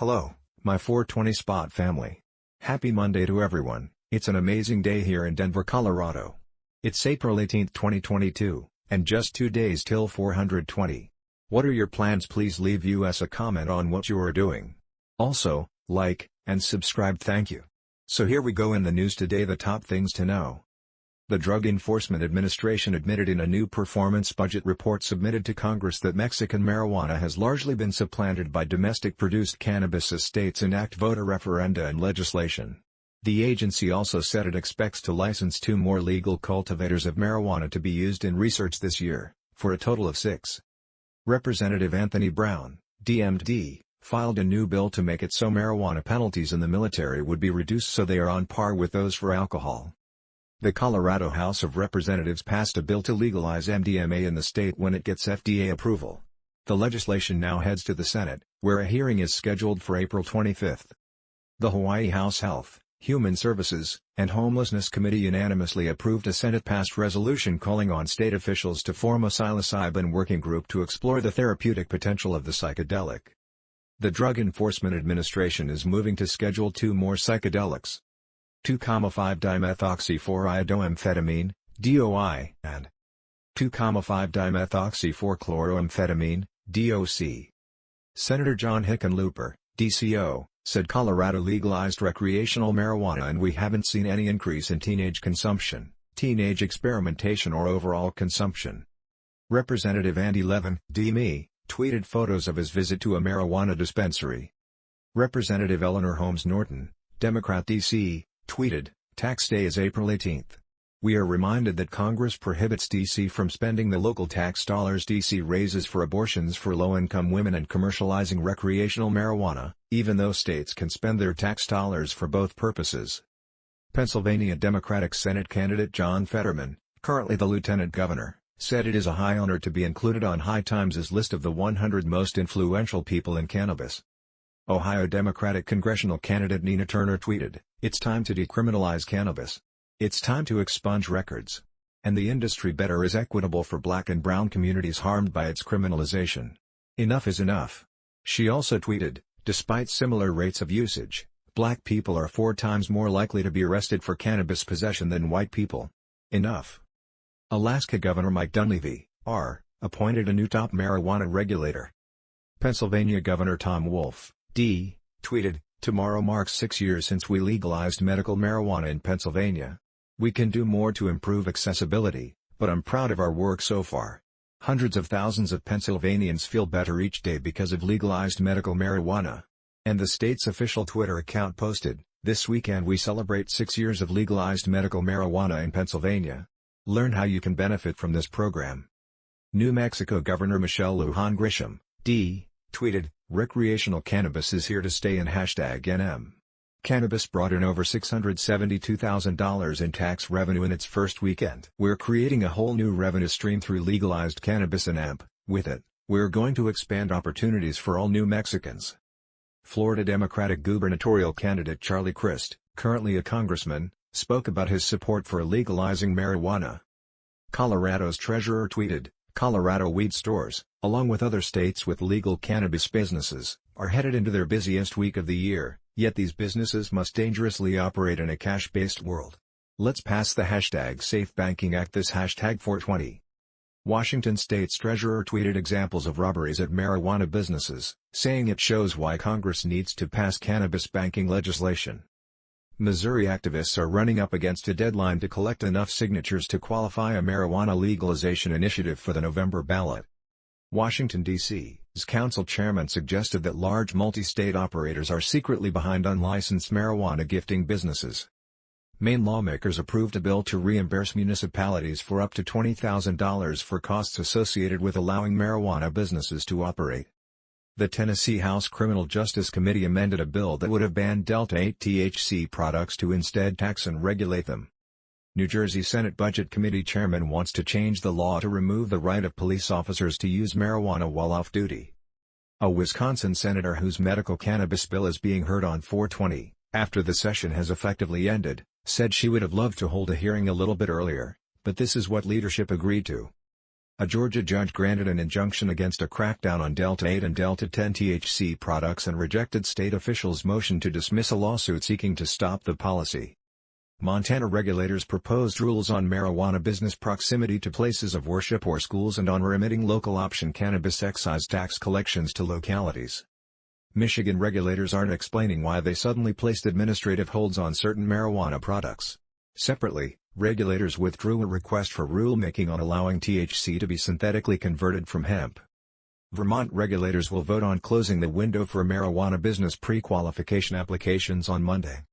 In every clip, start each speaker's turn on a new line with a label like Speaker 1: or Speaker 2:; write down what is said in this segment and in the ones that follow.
Speaker 1: Hello, my 420 Spot family. Happy Monday to everyone. It's an amazing day here in Denver, Colorado. It's April 18, 2022, and just 2 days till 420. What are your plans? Please leave us a comment on what you are doing. Also, like and subscribe. Thank you. So here we go in the news today. The top things to know. The Drug Enforcement Administration admitted in a new performance budget report submitted to Congress that Mexican marijuana has largely been supplanted by domestic-produced cannabis as states enact voter referenda and legislation. The agency also said it expects to license 2 more legal cultivators of marijuana to be used in research this year, for a total of 6. Representative Anthony Brown, DMD, filed a new bill to make it so marijuana penalties in the military would be reduced so they are on par with those for alcohol. The Colorado House of Representatives passed a bill to legalize MDMA in the state when it gets FDA approval. The legislation now heads to the Senate, where a hearing is scheduled for April 25. The Hawaii House Health, Human Services, and Homelessness Committee unanimously approved a Senate-passed resolution calling on state officials to form a psilocybin working group to explore the therapeutic potential of the psychedelic. The Drug Enforcement Administration is moving to schedule 2 more psychedelics. 2,5-dimethoxy-4-iodoamphetamine, DOI, and 2,5-dimethoxy-4-chloroamphetamine, DOC. Senator John Hickenlooper, DCO, said Colorado legalized recreational marijuana and we haven't seen any increase in teenage consumption, teenage experimentation or overall consumption. Representative Andy Levin, DME, tweeted photos of his visit to a marijuana dispensary. Representative Eleanor Holmes Norton, Democrat DC, tweeted, "Tax day is April 18th. We are reminded that Congress prohibits DC from spending the local tax dollars DC raises for abortions for low-income women and commercializing recreational marijuana, even though states can spend their tax dollars for both purposes." Pennsylvania Democratic Senate candidate John Fetterman, currently the lieutenant governor, said it is a high honor to be included on High Times' list of the 100 most influential people in cannabis. Ohio Democratic congressional candidate Nina Turner tweeted, "It's time to decriminalize cannabis. It's time to expunge records. And the industry better is equitable for black and brown communities harmed by its criminalization. Enough is enough." She also tweeted, "Despite similar rates of usage, black people are 4 times more likely to be arrested for cannabis possession than white people. Enough." Alaska Governor Mike Dunleavy, R., appointed a new top marijuana regulator. Pennsylvania Governor Tom Wolf, D., tweeted, "Tomorrow marks 6 years since we legalized medical marijuana in Pennsylvania. We can do more to improve accessibility, but I'm proud of our work so far. Hundreds of thousands of Pennsylvanians feel better each day because of legalized medical marijuana." And the state's official Twitter account posted, "This weekend we celebrate 6 years of legalized medical marijuana in Pennsylvania. Learn how you can benefit from this program." New Mexico Governor Michelle Lujan Grisham, D., tweeted, "Recreational cannabis is here to stay in #NM. Cannabis brought in over $672,000 in tax revenue in its first weekend. We're creating a whole new revenue stream through legalized cannabis and AMP. With it, we're going to expand opportunities for all New Mexicans." Florida Democratic gubernatorial candidate Charlie Crist, currently a congressman, spoke about his support for legalizing marijuana. Colorado's treasurer tweeted, "Colorado weed stores, along with other states with legal cannabis businesses, are headed into their busiest week of the year, yet these businesses must dangerously operate in a cash-based world. Let's pass the #Safe Banking Act this #420. Washington State's treasurer tweeted examples of robberies at marijuana businesses, saying it shows why Congress needs to pass cannabis banking legislation. Missouri activists are running up against a deadline to collect enough signatures to qualify a marijuana legalization initiative for the November ballot. Washington, D.C.'s council chairman suggested that large multi-state operators are secretly behind unlicensed marijuana gifting businesses. Maine lawmakers approved a bill to reimburse municipalities for up to $20,000 for costs associated with allowing marijuana businesses to operate. The Tennessee House Criminal Justice Committee amended a bill that would have banned Delta-8 THC products to instead tax and regulate them. New Jersey Senate Budget Committee chairman wants to change the law to remove the right of police officers to use marijuana while off-duty. A Wisconsin senator whose medical cannabis bill is being heard on 420, after the session has effectively ended, said she would have loved to hold a hearing a little bit earlier, but this is what leadership agreed to. A Georgia judge granted an injunction against a crackdown on Delta-8 and Delta-10 THC products and rejected state officials' motion to dismiss a lawsuit seeking to stop the policy. Montana regulators proposed rules on marijuana business proximity to places of worship or schools and on remitting local option cannabis excise tax collections to localities. Michigan regulators aren't explaining why they suddenly placed administrative holds on certain marijuana products. Separately, regulators withdrew a request for rulemaking on allowing THC to be synthetically converted from hemp. Vermont regulators will vote on closing the window for marijuana business pre-qualification applications on Monday.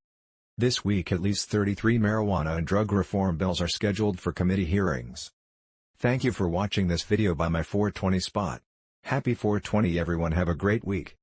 Speaker 1: This week at least 33 marijuana and drug reform bills are scheduled for committee hearings. Thank you for watching this video by my 420 Spot. Happy 420 everyone, have a great week.